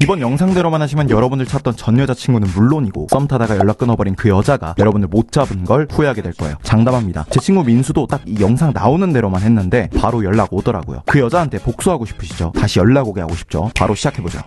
이번 영상대로만 하시면 여러분들 찾던 전 여자친구는 물론이고 썸 타다가 연락 끊어버린 그 여자가 여러분들 못 잡은 걸 후회하게 될 거예요. 장담합니다. 제 친구 민수도 딱 이 영상 나오는 대로만 했는데 바로 연락 오더라고요. 그 여자한테 복수하고 싶으시죠? 다시 연락 오게 하고 싶죠? 바로 시작해보죠.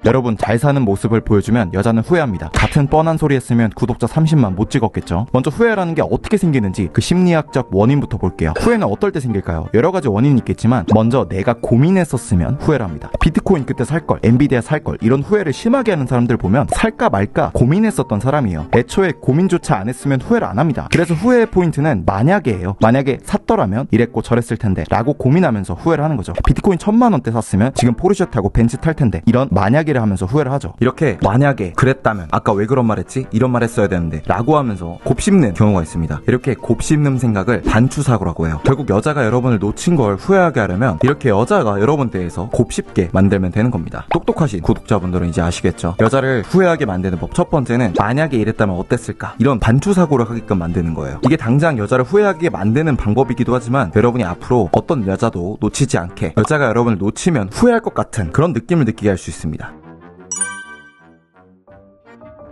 여러분, 잘 사는 모습을 보여주면 여자는 후회합니다. 같은 뻔한 소리 했으면 구독자 30만 못 찍었겠죠. 먼저 후회라는 게 어떻게 생기는지 그 심리학적 원인부터 볼게요. 후회는 어떨 때 생길까요? 여러 가지 원인이 있겠지만 먼저 내가 고민했었으면 후회를 합니다. 비트코인 그때 살걸, 엔비디아 살걸, 이런 후회를 심하게 하는 사람들 보면 살까 말까 고민했었던 사람이에요. 애초에 고민조차 안 했으면 후회를 안 합니다. 그래서 후회의 포인트는 만약에예요. 만약에 샀더라면 이랬고 저랬을 텐데 라고 고민하면서 후회를 하는 거죠. 비트코인 1000만원대 샀으면 지금 포르쉐 타고 벤츠 탈 텐데, 이런 만약에 하면서 후회를 하죠. 이렇게 만약에 그랬다면 아까 왜 그런 말 했지? 이런 말 했어야 되는데 라고 하면서 곱씹는 경우가 있습니다. 이렇게 곱씹는 생각을 단추사고라고 해요. 결국 여자가 여러분을 놓친 걸 후회하게 하려면 이렇게 여자가 여러분 대해서 곱씹게 만들면 되는 겁니다. 똑똑하신 구독자분들은 이제 아시겠죠? 여자를 후회하게 만드는 법 첫 번째는 만약에 이랬다면 어땠을까? 이런 단추사고를 하게끔 만드는 거예요. 이게 당장 여자를 후회하게 만드는 방법이기도 하지만 여러분이 앞으로 어떤 여자도 놓치지 않게, 여자가 여러분을 놓치면 후회할 것 같은 그런 느낌을 느끼게 할 수 있습니다.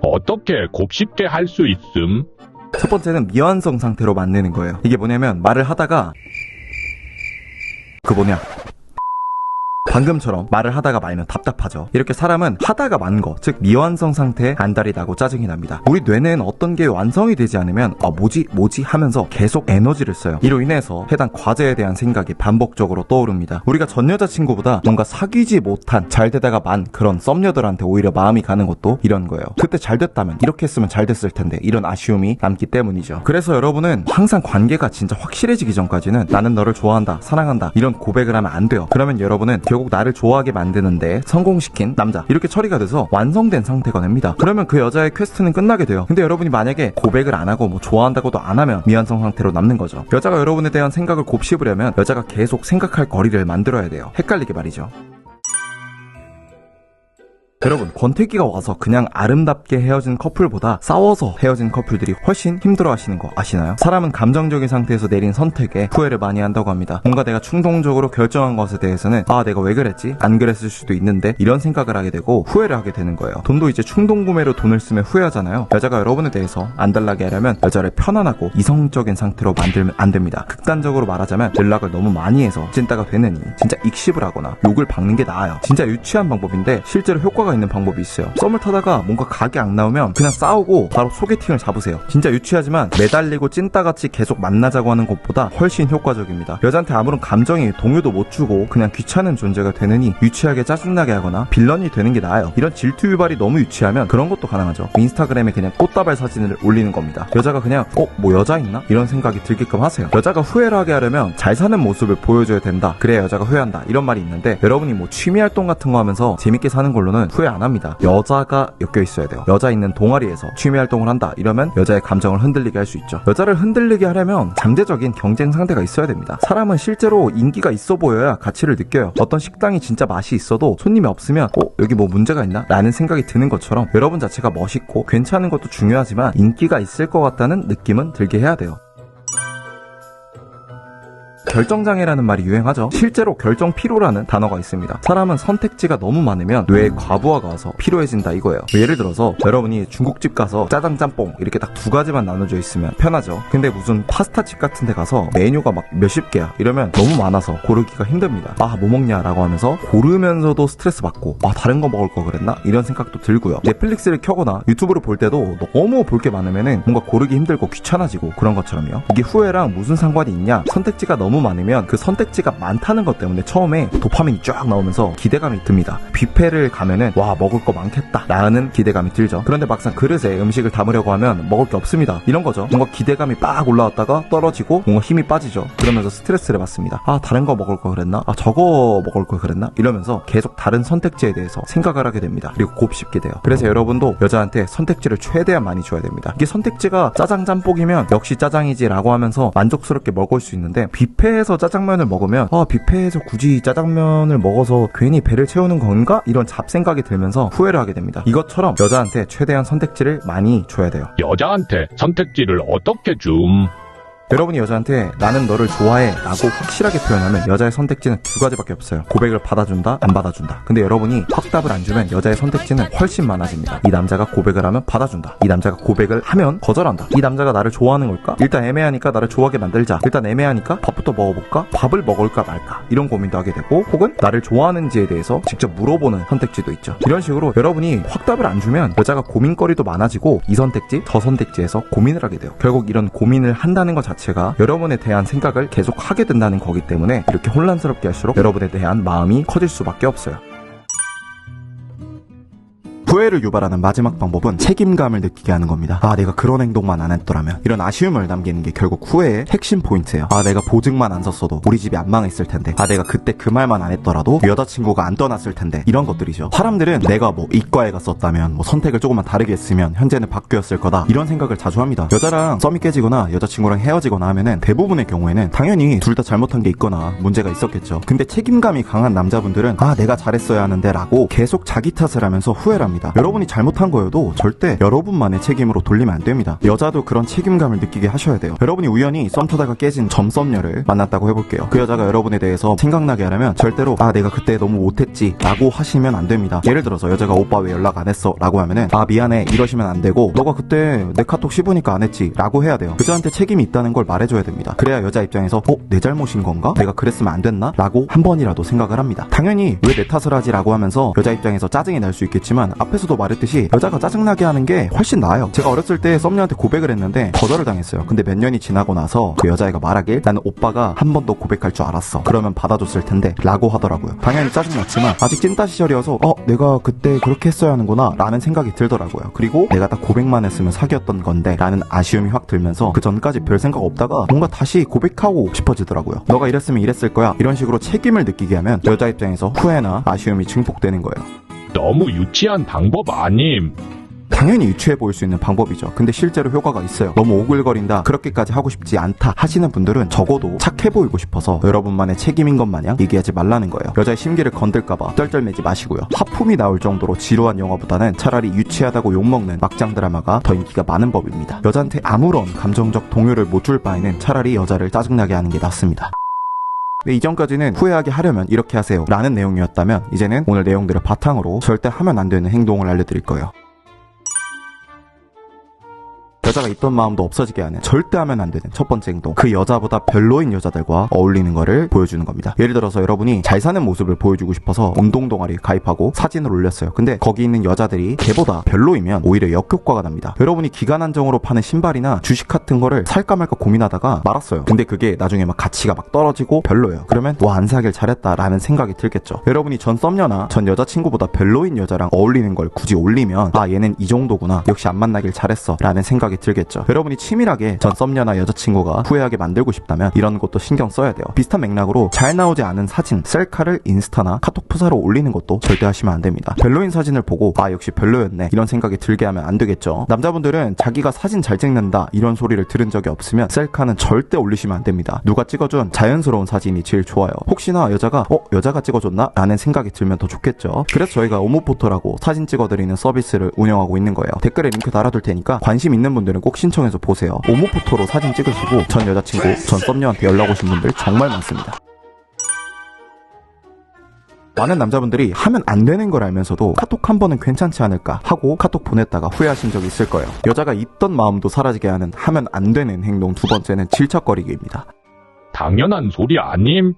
어떻게 곱씹게 할 수 있음? 첫 번째는 미완성 상태로 만드는 거예요. 이게 뭐냐면 말을 하다가 방금처럼 말을 하다가 말면 답답하죠. 이렇게 사람은 하다가 만 거, 즉 미완성 상태에 안달이 나고 짜증이 납니다. 우리 뇌는 어떤 게 완성이 되지 않으면 뭐지 하면서 계속 에너지를 써요. 이로 인해서 해당 과제에 대한 생각이 반복적으로 떠오릅니다. 우리가 전 여자친구보다 뭔가 사귀지 못한 잘 되다가 만 그런 썸녀들한테 오히려 마음이 가는 것도 이런 거예요. 그때 잘 됐다면, 이렇게 했으면 잘 됐을 텐데, 이런 아쉬움이 남기 때문이죠. 그래서 여러분은 항상 관계가 진짜 확실해지기 전까지는 나는 너를 좋아한다, 사랑한다 이런 고백을 하면 안 돼요. 그러면 여러분은 결국 나를 좋아하게 만드는데 성공시킨 남자, 이렇게 처리가 돼서 완성된 상태가 됩니다. 그러면 그 여자의 퀘스트는 끝나게 돼요. 근데 여러분이 만약에 고백을 안 하고 좋아한다고도 안 하면 미완성 상태로 남는 거죠. 여자가 여러분에 대한 생각을 곱씹으려면 여자가 계속 생각할 거리를 만들어야 돼요. 헷갈리게 말이죠. 여러분, 권태기가 와서 그냥 아름답게 헤어진 커플보다 싸워서 헤어진 커플들이 훨씬 힘들어하시는 거 아시나요? 사람은 감정적인 상태에서 내린 선택에 후회를 많이 한다고 합니다. 뭔가 내가 충동적으로 결정한 것에 대해서는 내가 왜 그랬지? 안 그랬을 수도 있는데 이런 생각을 하게 되고 후회를 하게 되는 거예요. 돈도 이제 충동구매로 돈을 쓰면 후회하잖아요. 여자가 여러분에 대해서 안달나게 하려면 여자를 편안하고 이성적인 상태로 만들면 안 됩니다. 극단적으로 말하자면 연락을 너무 많이 해서 찐따가 되느니 진짜 익십을 하거나 욕을 박는 게 나아요. 진짜 유치한 방법인데 실제로 효과가 있는 방법이 있어요. 썸을 타다가 뭔가 각이 안 나오면 그냥 싸우고 바로 소개팅을 잡으세요. 진짜 유치하지만 매달리고 찐따같이 계속 만나자고 하는 것보다 훨씬 효과적입니다. 여자한테 아무런 감정이 동요도 못 주고 그냥 귀찮은 존재가 되느니 유치하게 짜증나게 하거나 빌런이 되는 게 나아요. 이런 질투 유발이 너무 유치하면 그런 것도 가능하죠. 인스타그램에 그냥 꽃다발 사진을 올리는 겁니다. 여자가 그냥 뭐 여자 있나? 이런 생각이 들게끔 하세요. 여자가 후회를 하게 하려면 잘 사는 모습을 보여줘야 된다, 그래야 여자가 후회한다, 이런 말이 있는데, 여러분이 취미활동 같은 거 하면서 재밌게 사는 걸로는 후회 안 합니다. 여자가 엮여 있어야 돼요. 여자 있는 동아리에서 취미활동을 한다, 이러면 여자의 감정을 흔들리게 할 수 있죠. 여자를 흔들리게 하려면 잠재적인 경쟁 상대가 있어야 됩니다. 사람은 실제로 인기가 있어 보여야 가치를 느껴요. 어떤 식당이 진짜 맛이 있어도 손님이 없으면 여기 뭐 문제가 있나? 라는 생각이 드는 것처럼 여러분 자체가 멋있고 괜찮은 것도 중요하지만 인기가 있을 것 같다는 느낌은 들게 해야 돼요. 결정장애라는 말이 유행하죠. 실제로 결정피로라는 단어가 있습니다. 사람은 선택지가 너무 많으면 뇌에 과부하가 와서 피로해진다 이거예요. 예를 들어서 여러분이 중국집 가서 짜장 짬뽕 이렇게 딱 두 가지만 나눠져 있으면 편하죠. 근데 무슨 파스타집 같은 데 가서 메뉴가 막 몇십 개야 이러면 너무 많아서 고르기가 힘듭니다. 뭐 먹냐 라고 하면서 고르면서도 스트레스 받고 다른 거 먹을 거 그랬나? 이런 생각도 들고요. 넷플릭스를 켜거나 유튜브를 볼 때도 너무 볼 게 많으면은 뭔가 고르기 힘들고 귀찮아지고 그런 것처럼요. 이게 후회랑 무슨 상관이 있냐? 선택지가 너무 많으면 그 선택지가 많다는 것 때문에 처음에 도파민이 쫙 나오면서 기대감이 듭니다. 뷔페를 가면은 먹을 거 많겠다 라는 기대감이 들죠. 그런데 막상 그릇에 음식을 담으려고 하면 먹을 게 없습니다. 이런 거죠. 뭔가 기대감이 빡 올라왔다가 떨어지고 뭔가 힘이 빠지죠. 그러면서 스트레스를 받습니다. 다른 거 먹을 거 그랬나? 저거 먹을 거 그랬나? 이러면서 계속 다른 선택지에 대해서 생각을 하게 됩니다. 그리고 곱씹게 돼요. 그래서 여러분도 여자한테 선택지를 최대한 많이 줘야 됩니다. 이게 선택지가 짜장 짬뽕이면 역시 짜장이지 라고 하면서 만족스럽게 먹을 수 있는데, 뷔페에서 짜장면을 먹으면 뷔페에서 굳이 짜장면을 먹어서 괜히 배를 채우는 건가? 이런 잡생각이 들면서 후회를 하게 됩니다. 이것처럼 여자한테 최대한 선택지를 많이 줘야 돼요. 여자한테 선택지를 어떻게 줌? 여러분이 여자한테 나는 너를 좋아해 라고 확실하게 표현하면 여자의 선택지는 두 가지밖에 없어요. 고백을 받아준다, 안 받아준다. 근데 여러분이 확답을 안 주면 여자의 선택지는 훨씬 많아집니다. 이 남자가 고백을 하면 받아준다, 이 남자가 고백을 하면 거절한다, 이 남자가 나를 좋아하는 걸까? 일단 애매하니까 나를 좋아하게 만들자, 일단 애매하니까 밥부터 먹어볼까? 밥을 먹을까 말까? 이런 고민도 하게 되고, 혹은 나를 좋아하는지에 대해서 직접 물어보는 선택지도 있죠. 이런 식으로 여러분이 확답을 안 주면 여자가 고민거리도 많아지고 이 선택지, 저 선택지에서 고민을 하게 돼요. 결국 이런 고민을 한다는 것 자체가 여러분에 대한 생각을 계속 하게 된다는 거기 때문에 이렇게 혼란스럽게 할수록 여러분에 대한 마음이 커질 수밖에 없어요. 후회를 유발하는 마지막 방법은 책임감을 느끼게 하는 겁니다. 아, 내가 그런 행동만 안 했더라면. 이런 아쉬움을 남기는 게 결국 후회의 핵심 포인트예요. 아, 내가 보증만 안 섰어도 우리 집이 안 망했을 텐데. 아, 내가 그때 그 말만 안 했더라도 여자친구가 안 떠났을 텐데. 이런 것들이죠. 사람들은 내가 뭐 이과에 갔었다면, 뭐 선택을 조금만 다르게 했으면 현재는 바뀌었을 거다, 이런 생각을 자주 합니다. 여자랑 썸이 깨지거나 여자친구랑 헤어지거나 하면은 대부분의 경우에는 당연히 둘 다 잘못한 게 있거나 문제가 있었겠죠. 근데 책임감이 강한 남자분들은 아, 내가 잘했어야 하는데 라고 계속 자기 탓을 하면서 후회를 합니다. 여러분이 잘못한 거여도 절대 여러분만의 책임으로 돌리면 안 됩니다. 여자도 그런 책임감을 느끼게 하셔야 돼요. 여러분이 우연히 썸 타다가 깨진 썸녀를 만났다고 해볼게요. 그 여자가 여러분에 대해서 생각나게 하려면 절대로 아, 내가 그때 너무 못했지 라고 하시면 안 됩니다. 예를 들어서 여자가 오빠 왜 연락 안 했어? 라고 하면은 아, 미안해 이러시면 안 되고, 너가 그때 내 카톡 씹으니까 안 했지 라고 해야 돼요. 여자한테 책임이 있다는 걸 말해줘야 됩니다. 그래야 여자 입장에서 내 잘못인 건가? 내가 그랬으면 안 됐나? 라고 한 번이라도 생각을 합니다. 당연히 왜 내 탓을 하지? 라고 하면서 여자 입장에서 짜증이 날 수 있겠지만, 앞에서도 말했듯이 여자가 짜증나게 하는 게 훨씬 나아요. 제가 어렸을 때 썸녀한테 고백을 했는데 거절을 당했어요. 근데 몇 년이 지나고 나서 그 여자애가 말하길, 나는 오빠가 한 번 더 고백할 줄 알았어, 그러면 받아줬을 텐데 라고 하더라고요. 당연히 짜증났지만 아직 찐따 시절이어서 내가 그때 그렇게 했어야 하는구나 라는 생각이 들더라고요. 그리고 내가 딱 고백만 했으면 사귀었던 건데 라는 아쉬움이 확 들면서 그 전까지 별 생각 없다가 뭔가 다시 고백하고 싶어지더라고요. 너가 이랬으면 이랬을 거야, 이런 식으로 책임을 느끼게 하면 여자 입장에서 후회나 아쉬움이 증폭되는 거예요. 너무 유치한 방법 아님? 당연히 유치해 보일 수 있는 방법이죠. 근데 실제로 효과가 있어요. 너무 오글거린다, 그렇게까지 하고 싶지 않다 하시는 분들은 적어도 착해 보이고 싶어서 여러분만의 책임인 것 마냥 얘기하지 말라는 거예요. 여자의 심기를 건들까봐 떨떨매지 마시고요. 하품이 나올 정도로 지루한 영화보다는 차라리 유치하다고 욕먹는 막장 드라마가 더 인기가 많은 법입니다. 여자한테 아무런 감정적 동요를 못 줄 바에는 차라리 여자를 짜증나게 하는 게 낫습니다. 네, 이전까지는 후회하게 하려면 이렇게 하세요 라는 내용이었다면, 이제는 오늘 내용들을 바탕으로 절대 하면 안 되는 행동을 알려드릴 거예요. 여자가 있던 마음도 없어지게 하는, 절대 하면 안 되는 첫 번째 행동, 그 여자보다 별로인 여자들과 어울리는 거를 보여주는 겁니다. 예를 들어서 여러분이 잘 사는 모습을 보여주고 싶어서 운동 동아리에 가입하고 사진을 올렸어요. 근데 거기 있는 여자들이 걔보다 별로이면 오히려 역효과가 납니다. 여러분이 기간 한정으로 파는 신발이나 주식 같은 거를 살까 말까 고민하다가 말았어요. 근데 그게 나중에 막 가치가 막 떨어지고 별로예요. 그러면 안 사길 잘했다 라는 생각이 들겠죠. 여러분이 전 썸녀나 전 여자친구보다 별로인 여자랑 어울리는 걸 굳이 올리면 아, 얘는 이 정도구나, 역시 안 만나길 잘했어 라는 생각이 들겠죠. 여러분이 치밀하게 전 썸녀나 여자친구가 후회하게 만들고 싶다면 이런 것도 신경 써야 돼요. 비슷한 맥락으로 잘 나오지 않은 사진, 셀카를 인스타나 카톡 프사로 올리는 것도 절대 하시면 안 됩니다. 별로인 사진을 보고 아, 역시 별로였네 이런 생각이 들게 하면 안 되겠죠. 남자분들은 자기가 사진 잘 찍는다 이런 소리를 들은 적이 없으면 셀카는 절대 올리시면 안 됩니다. 누가 찍어준 자연스러운 사진이 제일 좋아요. 혹시나 여자가 여자가 찍어줬나? 라는 생각이 들면 더 좋겠죠. 그래서 저희가 오모포토라고 사진 찍어드리는 서비스를 운영하고 있는 거예요. 댓글에 링크 달아둘 테니까 관심 있는 분들은 꼭 신청해서 보세요. 오모포토로 사진 찍으시고 전 여자친구, 전 썸녀한테 연락 오신 분들 정말 많습니다. 많은 남자분들이 하면 안 되는 걸 알면서도 카톡 한 번은 괜찮지 않을까 하고 카톡 보냈다가 후회하신 적이 있을 거예요. 여자가 있던 마음도 사라지게 하는 하면 안 되는 행동 두 번째는 질척거리기입니다. 당연한 소리 아님?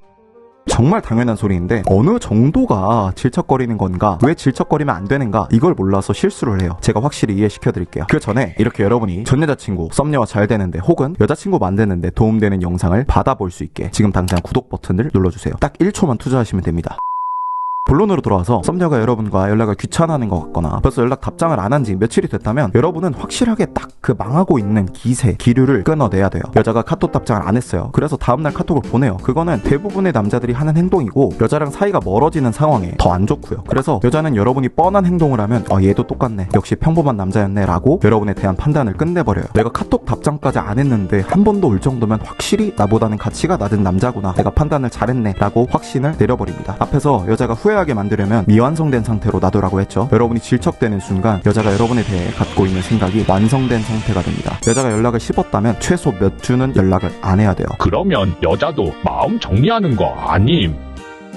정말 당연한 소리인데 어느 정도가 질척거리는 건가, 왜 질척거리면 안 되는가, 이걸 몰라서 실수를 해요. 제가 확실히 이해시켜드릴게요. 그 전에 이렇게 여러분이 전 여자친구, 썸녀와 잘 되는데 혹은 여자친구 만드는데 도움되는 영상을 받아볼 수 있게 지금 당장 구독 버튼을 눌러주세요. 딱 1초만 투자하시면 됩니다. 본론으로 돌아와서 썸녀가 여러분과 연락을 귀찮아하는 것 같거나 벌써 연락 답장을 안 한 지 며칠이 됐다면 여러분은 확실하게 딱 그 망하고 있는 기류를 끊어내야 돼요. 여자가 카톡 답장을 안 했어요. 그래서 다음날 카톡을 보내요. 그거는 대부분의 남자들이 하는 행동이고 여자랑 사이가 멀어지는 상황에 더 안 좋고요. 그래서 여자는 여러분이 뻔한 행동을 하면 얘도 똑같네, 역시 평범한 남자였네 라고 여러분에 대한 판단을 끝내버려요. 내가 카톡 답장까지 안 했는데 한 번도 올 정도면 확실히 나보다는 가치가 낮은 남자구나, 내가 판단을 잘했네 라고 확신을 내려버립니다. 앞에서 여자가 후회 후회하게 만들려면 미완성된 상태로 놔두라고 했죠. 여러분이 질척대는 순간 여자가 여러분에 대해 갖고 있는 생각이 완성된 상태가 됩니다. 여자가 연락을 씹었다면 최소 몇 주는 연락을 안 해야 돼요. 그러면 여자도 마음 정리하는 거 아님?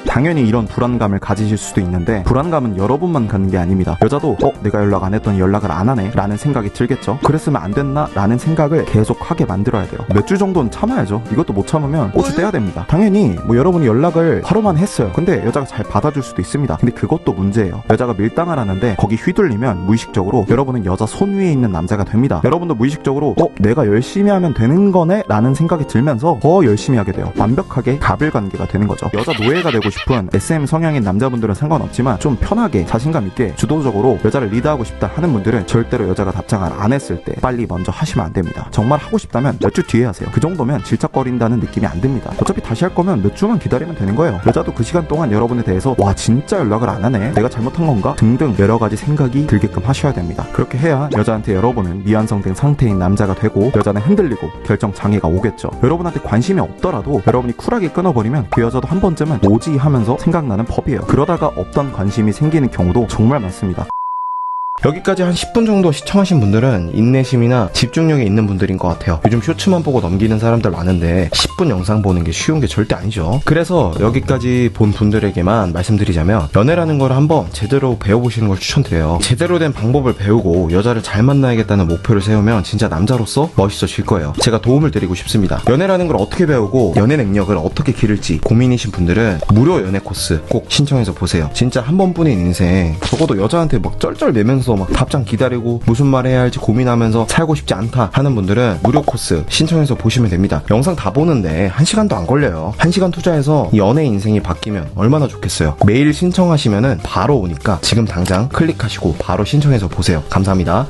당연히 이런 불안감을 가지실 수도 있는데 불안감은 여러분만 갖는 게 아닙니다. 여자도 내가 연락 안 했더니 연락을 안 하네 라는 생각이 들겠죠. 그랬으면 안 됐나 라는 생각을 계속 하게 만들어야 돼요. 몇 주 정도는 참아야죠. 이것도 못 참으면 꼬치 떼야 됩니다. 당연히 여러분이 연락을 하루만 했어요. 근데 여자가 잘 받아줄 수도 있습니다. 근데 그것도 문제예요. 여자가 밀당을 하는데 거기 휘둘리면 무의식적으로 여러분은 여자 손 위에 있는 남자가 됩니다. 여러분도 무의식적으로 내가 열심히 하면 되는 거네 라는 생각이 들면서 더 열심히 하게 돼요. 완벽하게 가불관계가 되는 거죠. 여자 노예가 되고 싶은 SM 성향인 남자분들은 상관없지만 좀 편하게 자신감 있게 주도적으로 여자를 리드하고 싶다 하는 분들은 절대로 여자가 답장을 안 했을 때 빨리 먼저 하시면 안 됩니다. 정말 하고 싶다면 몇 주 뒤에 하세요. 그 정도면 질척거린다는 느낌이 안 듭니다. 어차피 다시 할 거면 몇 주만 기다리면 되는 거예요. 여자도 그 시간 동안 여러분에 대해서 와 진짜 연락을 안 하네, 내가 잘못한 건가 등등 여러 가지 생각이 들게끔 하셔야 됩니다. 그렇게 해야 여자한테 여러분은 미완성된 상태인 남자가 되고 여자는 흔들리고 결정 장애가 오겠죠. 여러분한테 관심이 없더라도 여러분이 쿨하게 끊어버리면 그 여자도 한 번쯤은 뭐지 하면서 생각나는 법이에요. 그러다가 없던 관심이 생기는 경우도 정말 많습니다. 여기까지 한 10분 정도 시청하신 분들은 인내심이나 집중력이 있는 분들인 것 같아요. 요즘 쇼츠만 보고 넘기는 사람들 많은데 10분 영상 보는 게 쉬운 게 절대 아니죠. 그래서 여기까지 본 분들에게만 말씀드리자면 연애라는 걸 한번 제대로 배워보시는 걸 추천드려요. 제대로 된 방법을 배우고 여자를 잘 만나야겠다는 목표를 세우면 진짜 남자로서 멋있어질 거예요. 제가 도움을 드리고 싶습니다. 연애라는 걸 어떻게 배우고 연애 능력을 어떻게 기를지 고민이신 분들은 무료 연애 코스 꼭 신청해서 보세요. 진짜 한 번뿐인 인생, 적어도 여자한테 막 쩔쩔매면서 막 답장 기다리고 무슨 말 해야 할지 고민하면서 살고 싶지 않다 하는 분들은 무료 코스 신청해서 보시면 됩니다. 영상 다 보는데 1시간도 안 걸려요. 1시간 투자해서 연애 인생이 바뀌면 얼마나 좋겠어요. 메일 신청하시면은 바로 오니까 지금 당장 클릭하시고 바로 신청해서 보세요. 감사합니다.